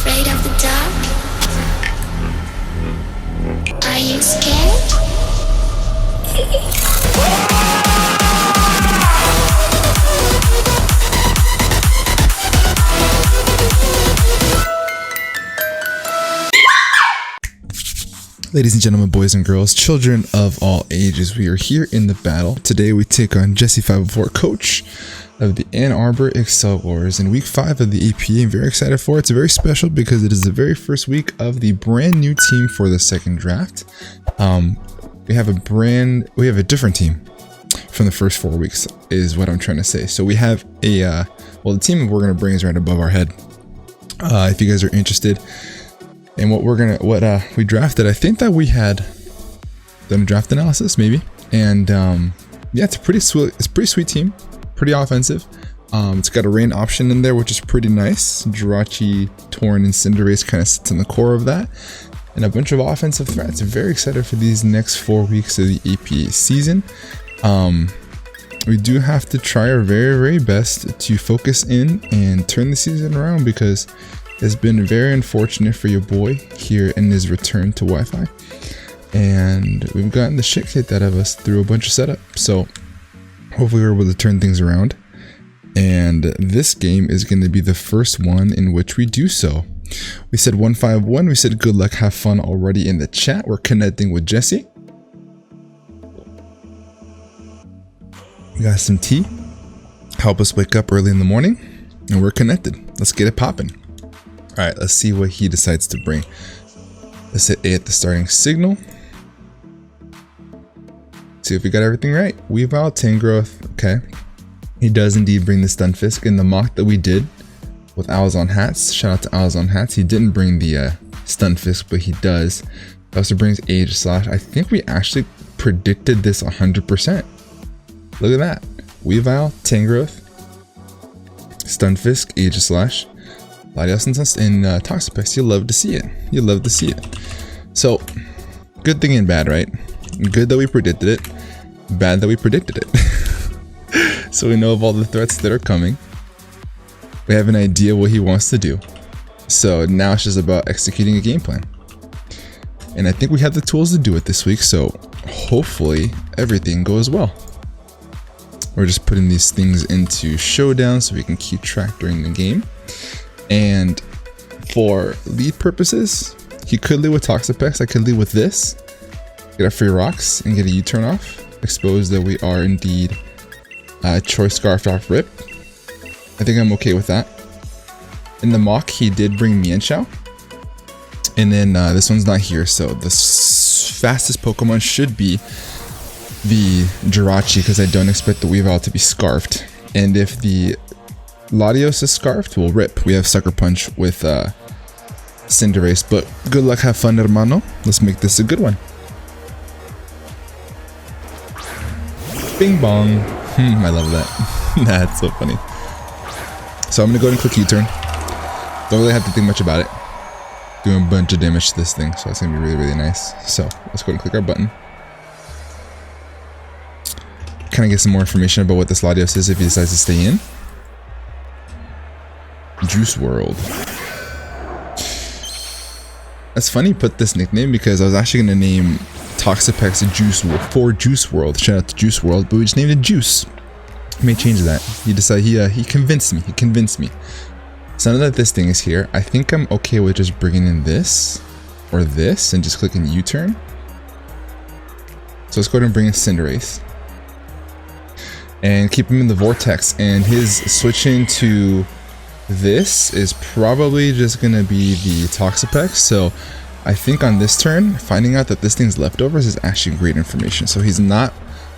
afraid of the dark? Are you scared? Ladies and gentlemen, boys and girls, children of all ages, we are here in the battle. Today we take on Jesse504, coach of the Ann Arbor Excel Wars in week 5 of the APA. I'm very excited for it. It's very special because it is the very first week of the brand new team for the second draft. We have a different team from the first 4 weeks is what I'm trying to say. So we have the team we're going to bring is right above our head. If you guys are interested in what we drafted, I think that we had done a draft analysis maybe. And yeah, it's a pretty sweet team, pretty offensive. It's got a rain option in there, which is pretty nice. Jirachi, Torn, and Cinderace kind of sits in the core of that. And a bunch of offensive threats. Very excited for these next 4 weeks of the APA season. We do have to try our very, very best to focus in and turn the season around because it's been very unfortunate for your boy here in his return to Wi-Fi. And we've gotten the shit kicked out of us through a bunch of setup. So hopefully we're able to turn things around. And this game is going to be the first one in which we do so. We said 151. We said good luck, have fun already in the chat. We're connecting with Jesse. We got some tea. Help us wake up early in the morning. And we're connected. Let's get it popping. All right, let's see what he decides to bring. Let's hit A at the starting signal. See if we got everything right. Weavile, Tangrowth, okay. He does indeed bring the Stunfisk in the mock that we did with Owls on Hats. Shout out to Owls on Hats. He didn't bring the Stunfisk, but he does. He also brings Aegislash. I think we actually predicted this 100%. Look at that. Weavile, Tangrowth, Stunfisk, Aegislash. Latios and Toxapex. You'll love to see it. You'll love to see it. So, good thing and bad, right? Good that we predicted it. Bad that we predicted it. So we know of all the threats that are coming. We have an idea what he wants to do. So now it's just about executing a game plan. And I think we have the tools to do it this week. So hopefully everything goes well. We're just putting these things into Showdown so we can keep track during the game. And for lead purposes, he could lead with Toxapex. I could lead with this. Get a free rocks and get a U-turn off. Expose that we are indeed Choice Scarfed off Rip. I think I'm okay with that. In the mock, he did bring Mienshao. And then this one's not here, so the fastest Pokemon should be the Jirachi because I don't expect the Weavile to be Scarfed. And if the Latios is Scarfed, we'll Rip. We have Sucker Punch with Cinderace, but good luck, have fun, hermano. Let's make this a good one. Bing bong. I love that. That's so funny. So I'm gonna go ahead and click U-turn. Don't really have to think much about it. Doing a bunch of damage to this thing, so it's gonna be really, really nice. So let's go ahead and click our button. Kind of get some more information about what this Latios is if he decides to stay in. Juice World. That's funny you put this nickname because I was actually going to name Toxapex Juice World. Shout out to Juice World, but we just named it Juice. I may change that. He decided he convinced me. He convinced me. So now that this thing is here, I think I'm okay with just bringing in this or this and just clicking U-turn. So let's go ahead and bring in Cinderace and keep him in the vortex, and his switching to this is probably just gonna be the Toxapex. So I think on this turn, finding out that this thing's leftovers is actually great information. So he's not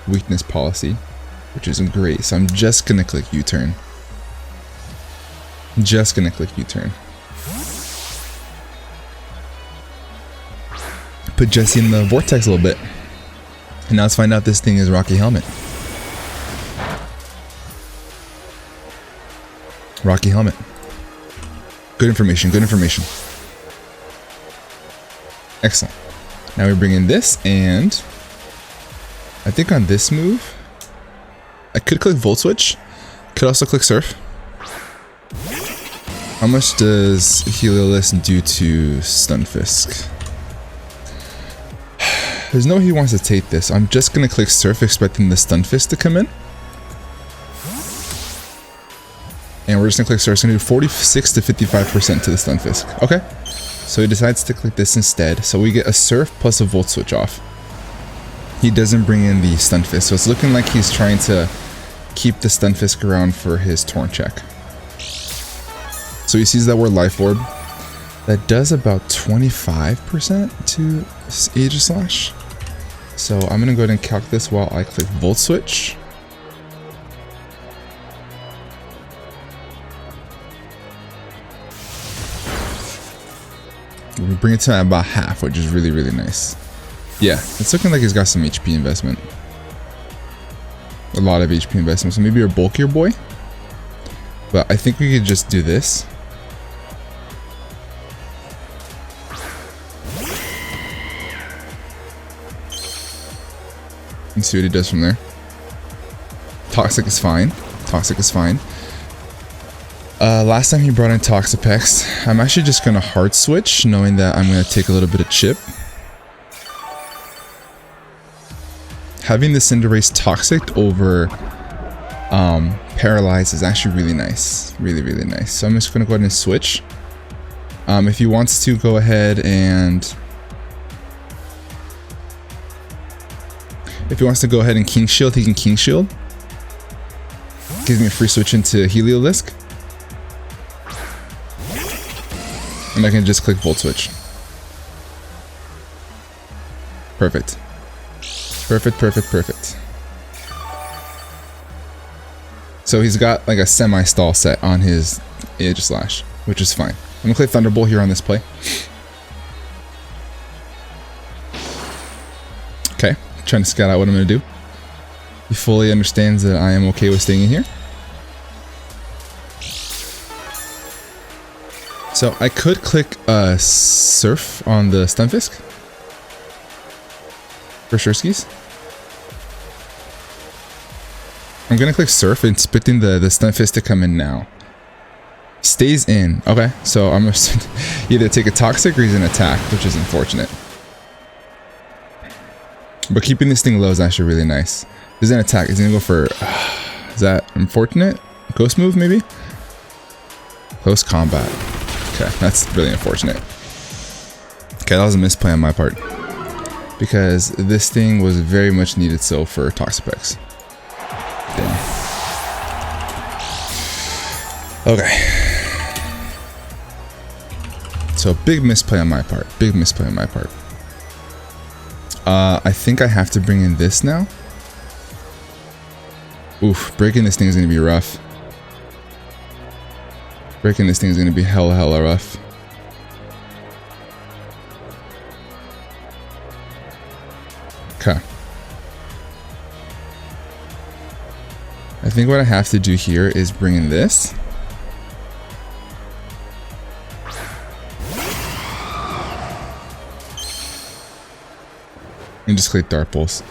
weakness policy, which is great. So I'm just gonna click U-turn. Just gonna click U-turn. Put Jesse in the vortex a little bit. And now let's find out this thing is Rocky Helmet. Rocky Helmet. Good information, good information. Excellent. Now we bring in this, and I think on this move, I could click Volt Switch. Could also click Surf. How much does Heliolisk do to Stunfisk? There's no way he wants to take this. I'm just gonna click Surf, expecting the Stunfisk to come in. And we're just gonna click Surf. It's gonna do 46 to 55% to the Stunfisk. Okay. So he decides to click this instead. So we get a Surf plus a Volt Switch off. He doesn't bring in the Stunfisk. So it's looking like he's trying to keep the Stunfisk around for his Torn check. So he sees that we're Life Orb. That does about 25% to Aegislash. So I'm gonna go ahead and calc this while I click Volt Switch. We bring it to about half, which is really, really nice. Yeah, it's looking like he's got some HP investment. A lot of HP investment, so maybe you're a bulkier boy. But I think we could just do this. And see what he does from there. Toxic is fine. Toxic is fine. Last time he brought in Toxapex. I'm actually just going to hard switch, knowing that I'm going to take a little bit of chip. Having the Cinderace Toxic over Paralyze is actually really nice. Really, really nice. So I'm just going to go ahead and switch. If he wants to go ahead and... If he wants to go ahead and King Shield, he can King Shield. Gives me a free switch into Heliolisk. And I can just click Volt Switch. Perfect. Perfect, perfect, perfect. So he's got like a semi-stall set on his Aegislash, which is fine. I'm gonna click Thunderbolt here on this play. Okay, trying to scout out what I'm gonna do. He fully understands that I am okay with staying in here. So I could click Surf on the Stunfisk. For sure skis. I'm gonna click Surf, and expecting the Stunfisk to come in now. Stays in. Okay, so I'm gonna either take a Toxic or he's an attack, which is unfortunate. But keeping this thing low is actually really nice. He's an attack. He's gonna go for... is that unfortunate? Ghost move, maybe? Close combat. Okay, that's really unfortunate. Okay, that was a misplay on my part. Because this thing was very much needed so for Toxapex. Damn. Okay. So big misplay on my part. Big misplay on my part. I think I have to bring in this now. Oof, breaking this thing is gonna be rough. Breaking this thing is gonna be hella rough. Okay. I think what I have to do here is bring in this. And just click Dark Pulse.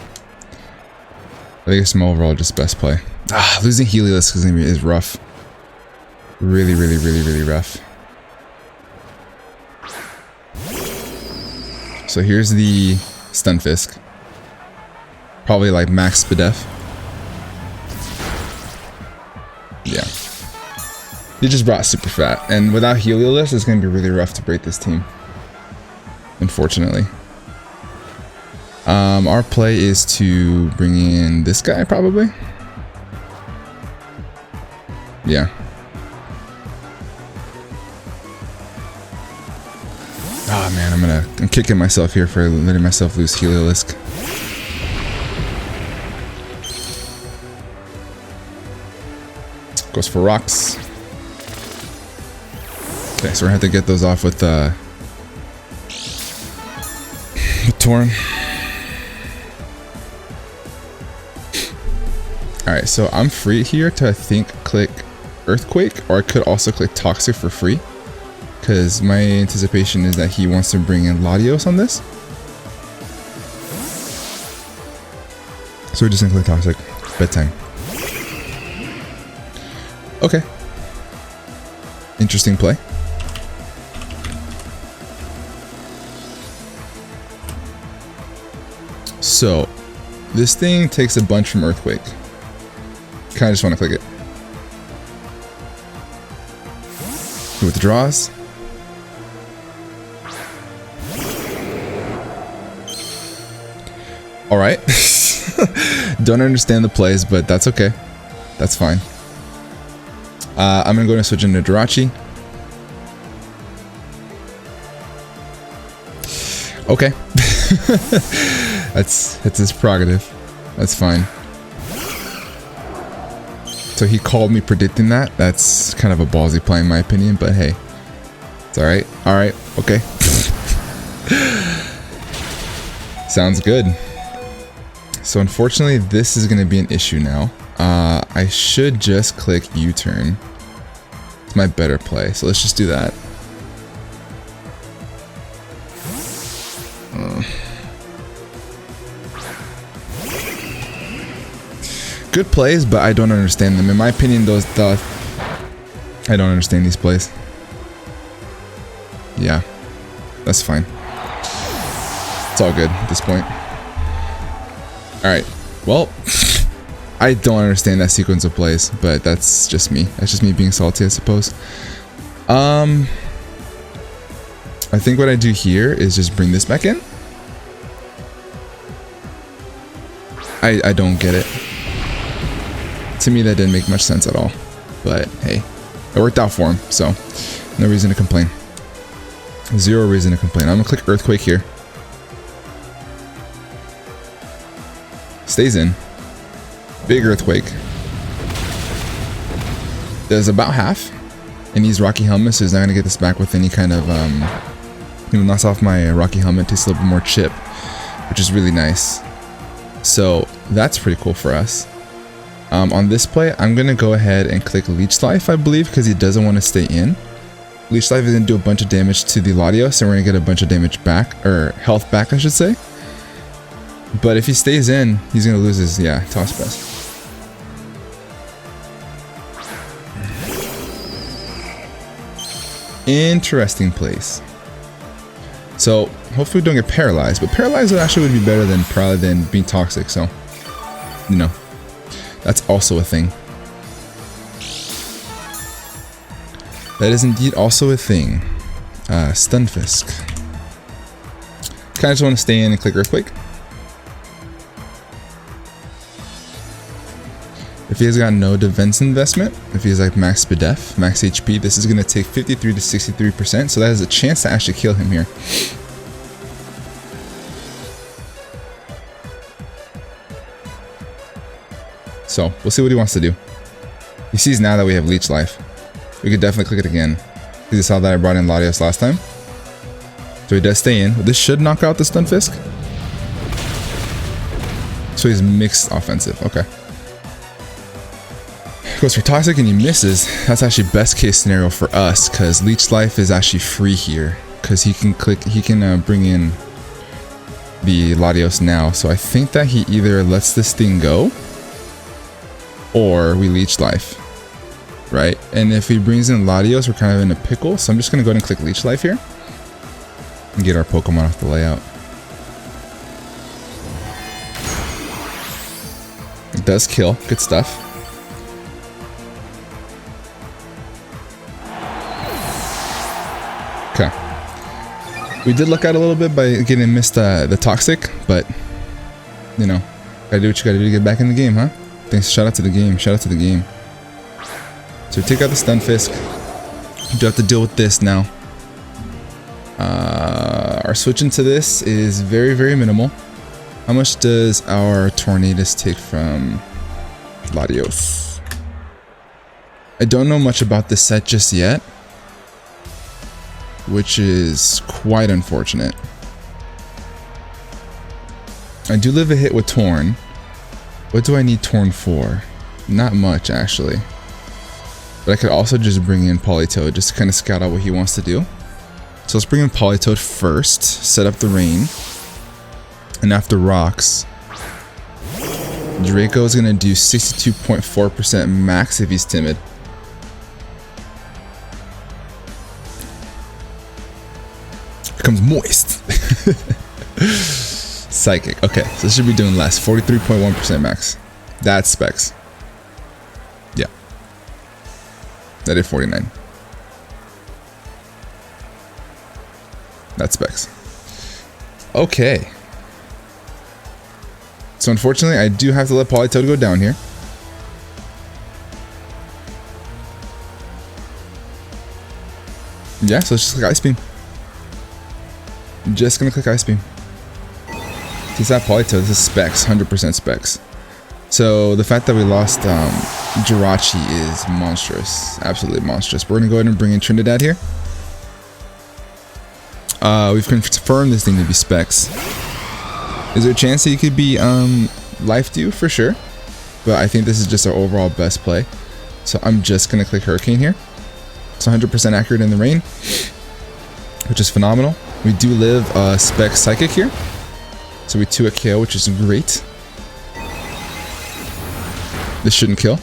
I think it's my overall just best play. Losing Heliolisk is rough. Really rough. So here's the Stunfisk. Probably like max Spadef. Yeah. He just brought Super Fat. And without Heliolisk, it's going to be really rough to break this team. Unfortunately. Our play is to bring in this guy, probably. Yeah. Oh man, I'm kicking myself here for letting myself lose Heliolisk. Goes for rocks. Okay, so we're gonna have to get those off with Torn. Alright, so I'm free here to, I think, click Earthquake, or I could also click Toxic for free. Because my anticipation is that he wants to bring in Latios on this. So we're just gonna click Toxic. Bedtime. Okay. Interesting play. So, this thing takes a bunch from Earthquake. Kinda just want to click it. It withdraws. Alright. Don't understand the plays, but that's okay. That's fine. I'm gonna go and switch into lordxie. Okay. That's his prerogative. That's fine. So he called me predicting that. That's kind of a ballsy play in my opinion, but hey. It's alright. Alright. Okay. Sounds good. So unfortunately, this is going to be an issue now. I should just click U-turn. It's my better play. So let's just do that. Good plays, but I don't understand them. In my opinion, I don't understand these plays. Yeah, that's fine. It's all good at this point. Alright, well, I don't understand that sequence of plays, but that's just me. That's just me being salty, I suppose. I think what I do here is just bring this back in. I don't get it. To me, that didn't make much sense at all. But hey, it worked out for him, so no reason to complain. Zero reason to complain. I'm gonna click Earthquake here. Stays in. Big Earthquake. Does about half. And he's Rocky Helmet, so he's not gonna get this back with any kind of knocks off my Rocky Helmet, takes a little bit more chip, which is really nice. So that's pretty cool for us. On this play, I'm gonna go ahead and click Leech Life, I believe, because he doesn't want to stay in. Leech Life is gonna do a bunch of damage to the Latios, and we're gonna get a bunch of damage back, or health back, I should say. But if he stays in, he's gonna lose his, toss press. Interesting place. So hopefully we don't get paralyzed, but paralyzed actually would be better than probably than being toxic. So, you know, that's also a thing. That is indeed also a thing. Stunfisk. Kind of just want to stay in and click Earthquake. If he has got no defense investment, if he has like max def, max HP, this is going to take 53 to 63%, so that has a chance to actually kill him here. So, we'll see what he wants to do. He sees now that we have Leech Life. We could definitely click it again. Because he saw that I brought in Latios last time. So he does stay in. This should knock out the Stunfisk. So he's mixed offensive, okay. Goes for toxic and he misses. That's actually best case scenario for us because Leech Life is actually free here because he can bring in the Latios now. So I think that he either lets this thing go or we Leech Life, right? And if he brings in Latios, we're kind of in a pickle. So I'm just gonna go ahead and click Leech Life here and get our Pokemon off the layout. It does kill, good stuff. Okay. We did luck out a little bit by getting missed the toxic, but you know, gotta do what you gotta do to get back in the game, huh? Thanks. Shout out to the game. Shout out to the game. So we take out the Stunfisk. We do have to deal with this now. Our switch into this is very, very minimal. How much does our Tornadus take from Latios? I don't know much about this set just yet, which is quite unfortunate. I do live a hit with Torn. What do I need Torn for? Not much, actually. But I could also just bring in Politoed just to kind of scout out what he wants to do. So let's bring in Politoed first, set up the rain. And after rocks, Draco is going to do 62.4% max if he's timid. becomes moist. Psychic. Okay, so this should be doing less. 43.1% max. That's specs. Yeah. That did 49. That's specs. Okay. So unfortunately, I do have to let Politoed go down here. Yeah, so let's just click Ice Beam. Just gonna click Ice Beam. He's at Politoed. This is specs, 100% specs. So the fact that we lost Jirachi is monstrous, absolutely monstrous. We're gonna go ahead and bring in Trinidad here. We've confirmed this thing to be specs. Is there a chance that he could be life dew? For sure, but I think this is just our overall best play. So I'm just gonna click Hurricane here. It's 100% accurate in the rain, which is phenomenal. We do live spec Psychic here, so we 2 a KO, which is great. This shouldn't kill.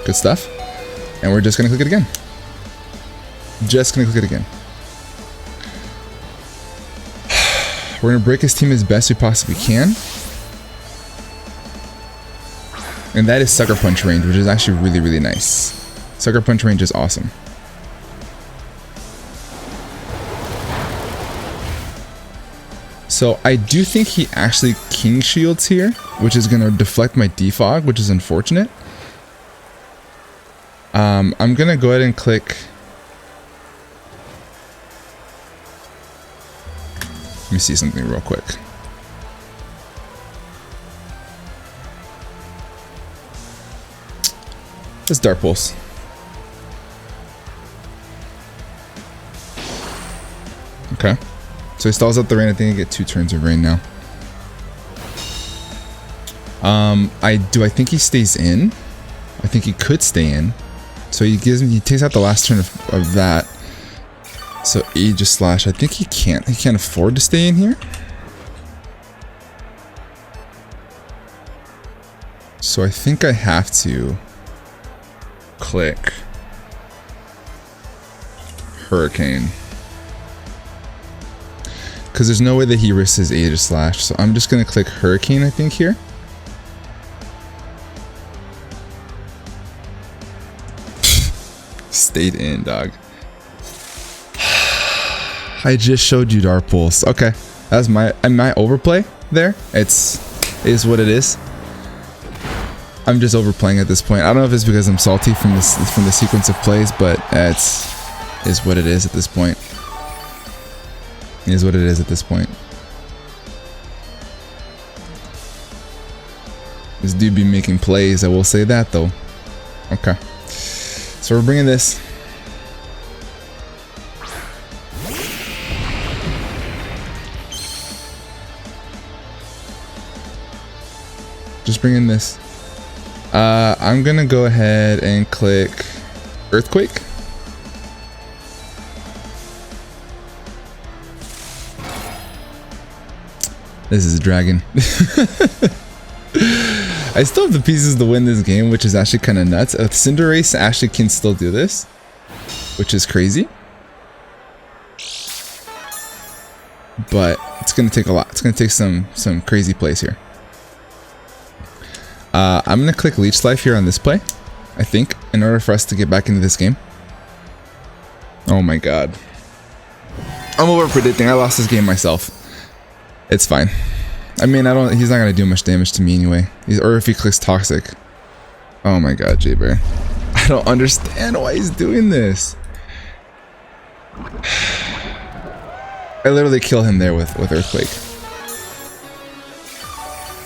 Good stuff. And we're just gonna click it again. Just gonna click it again. We're gonna break his team as best we possibly can. And that is Sucker Punch range, which is actually really, really nice. Sucker Punch range is awesome. So I do think he actually King Shields here, which is gonna deflect my defog, which is unfortunate. I'm gonna go ahead and click. Let me see something real quick. Let's Dark Pulse. Okay. So he stalls out the rain. I think I get 2 turns of rain now. I think he stays in. I think he could stay in. So he takes out the last turn of that. So Aegislash, I think he can't afford to stay in here. So I think I have to click Hurricane. Because there's no way that he risks his Aegislash. So I'm just going to click Hurricane, I think, here. Stayed in, dog. I just showed you Dark Pulse. Okay. That's my overplay there. Is what it is. I'm just overplaying at this point. I don't know if it's because I'm salty from the sequence of plays, but is what it is at this point. Is what it is at this point. This dude be making plays, I will say that though. Okay. So we're bringing this. Just bring in this. I'm gonna go ahead and click Earthquake. This is a dragon. I still have the pieces to win this game, which is actually kind of nuts. Cinderace actually can still do this, which is crazy. But it's gonna take a lot. It's gonna take some crazy plays here. I'm gonna click Leech Life here on this play, I think, in order for us to get back into this game. Oh my god. I'm over predicting. I lost this game myself. It's fine. I mean, he's not gonna do much damage to me anyway. Or if he clicks Toxic. Oh my god, J-Bear. I don't understand why he's doing this. I literally kill him there with Earthquake.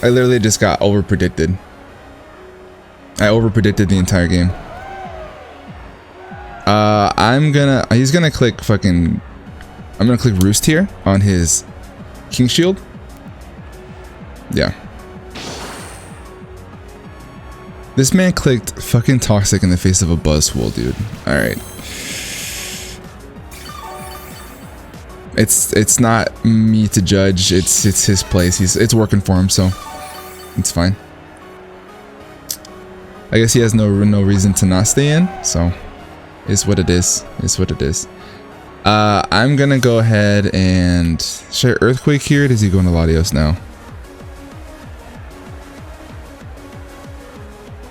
I literally just got over predicted. I over predicted the entire game. He's gonna click fucking. I'm gonna click Roost here on his King Shield. Yeah. This man clicked fucking Toxic in the face of a Buzzwole, dude. Alright. It's not me to judge. It's his place. It's working for him, so it's fine. I guess he has no reason to not stay in, so it's what it is. It's what it is. I'm gonna go ahead and should I Earthquake here? Or does he go into Latios now?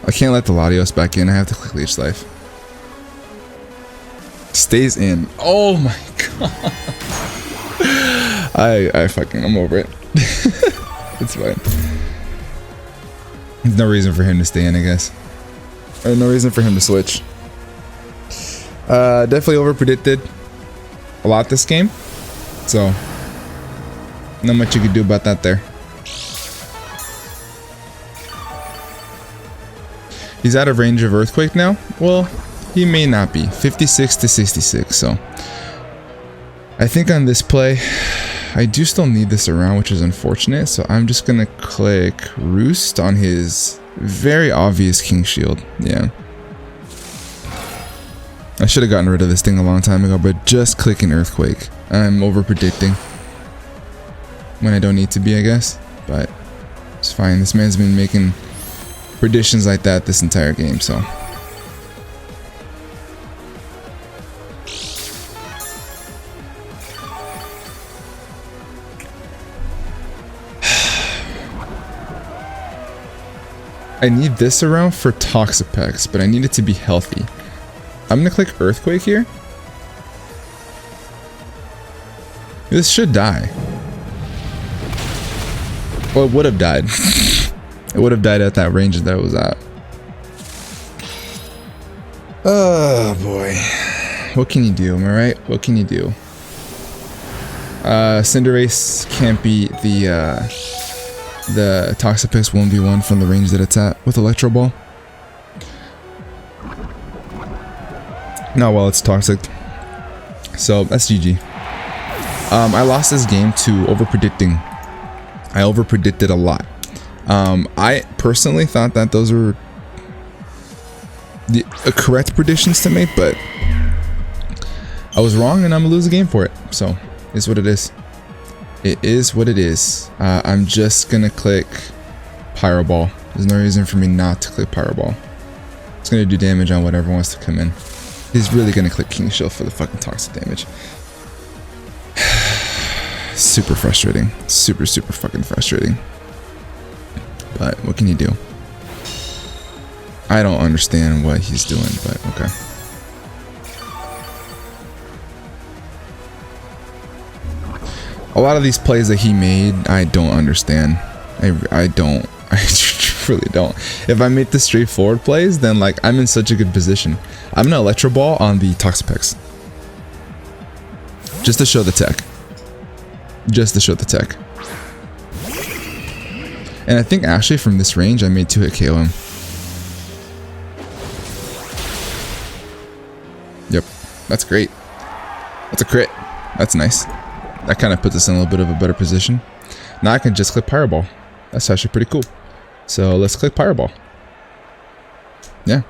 I can't let the Latios back in. I have to click Leech Life. Stays in. Oh my god. I'm over it. It's fine. There's no reason for him to stay in, I guess. Or no reason for him to switch. Definitely over-predicted a lot this game. So, not much you could do about that there. He's out of range of Earthquake now? Well, he may not be. 56 to 66, so. I think on this play, I do still need this around, which is unfortunate. So I'm just gonna click Roost on his very obvious King Shield. Yeah. I should have gotten rid of this thing a long time ago, but just clicking Earthquake. I'm over-predicting. When I don't need to be, I guess. But it's fine. This man's been making predictions like that this entire game, so. I need this around for Toxapex, but I need it to be healthy. I'm gonna click Earthquake here. This should die. Well, it would have died. It would have died at that range that it was at. Oh boy. What can you do, am I right? What can you do? Cinderace can't beat the Toxapex 1v1 from the range that it's at with Electro Ball. Not while it's toxic. So that's GG. I lost this game to over-predicting. I over-predicted a lot. I personally thought that those were the correct predictions to make, but I was wrong and I'm gonna lose the game for it. So it's what it is. It is what it is. I'm just gonna click Pyro Ball. There's no reason for me not to click Pyro Ball. It's gonna do damage on whatever wants to come in. He's really gonna click King Shield for the fucking toxic damage. Super frustrating. Super fucking frustrating. But what can you do? I don't understand what he's doing, but okay. A lot of these plays that he made, I don't understand. I don't. I really don't. If I make the straightforward plays, then like I'm in such a good position. I'm gonna Electro Ball on the Toxapex. Just to show the tech. Just to show the tech. And I think actually from this range, I made 2-hit KO him. Yep, that's great. That's a crit. That's nice. That kind of puts us in a little bit of a better position. Now I can just click Pyro Ball. That's actually pretty cool. So let's click Pyro Ball. Yeah.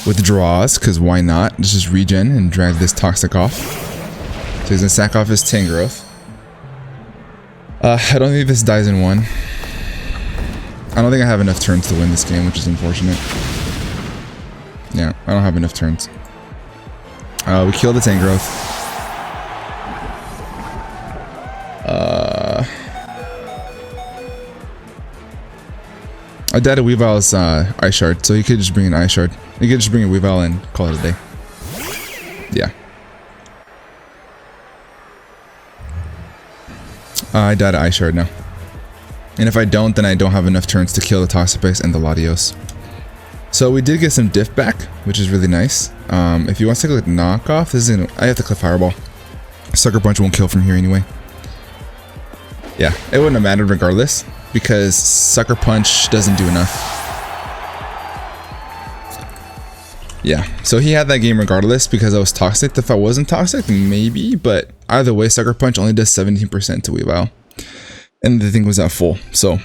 Withdraws, because why not? Let's just regen and drag this Toxic off. So he's gonna sack off his Tangrowth. I don't think this dies in one. I don't think I have enough turns to win this game, which is unfortunate. Yeah, I don't have enough turns. We killed the Tangrowth. I died a Weavile's Ice Shard, so he could just bring an Ice Shard. He could just bring a Weavile and call it a day. Yeah. I died an Ice Shard now. And if I don't, then I don't have enough turns to kill the Toxapex and the Latios. So we did get some diff back, which is really nice. If he wants to click knockoff, this is I have to click Fireball. Sucker Punch won't kill from here anyway. Yeah, it wouldn't have mattered regardless, because Sucker Punch doesn't do enough. Yeah, so he had that game regardless because I was toxic. If I wasn't toxic, maybe, but either way, Sucker Punch only does 17% to Weavile. And the thing was at full, so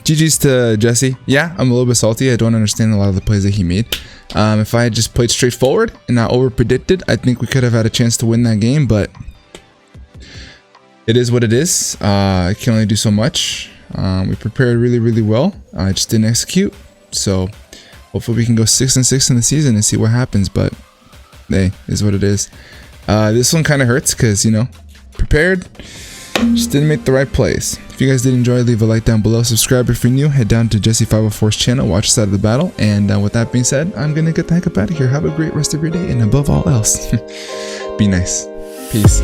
GG's to Jesse. Yeah, I'm a little bit salty. I don't understand a lot of the plays that he made. If I had just played straightforward and not over-predicted, I think we could have had a chance to win that game, but it is what it is. I can only do so much. We prepared really well. I just didn't execute, so hopefully we can go 6-6 in the season and see what happens, but hey, is what it is. This one kind of hurts because, you know, prepared, just didn't make the right plays. If you guys did enjoy, leave a like down below. Subscribe if you're new. Head down to Jesse504's channel. Watch the side of the battle. And with that being said, I'm going to get the heck up out of here. Have a great rest of your day. And above all else, be nice. Peace.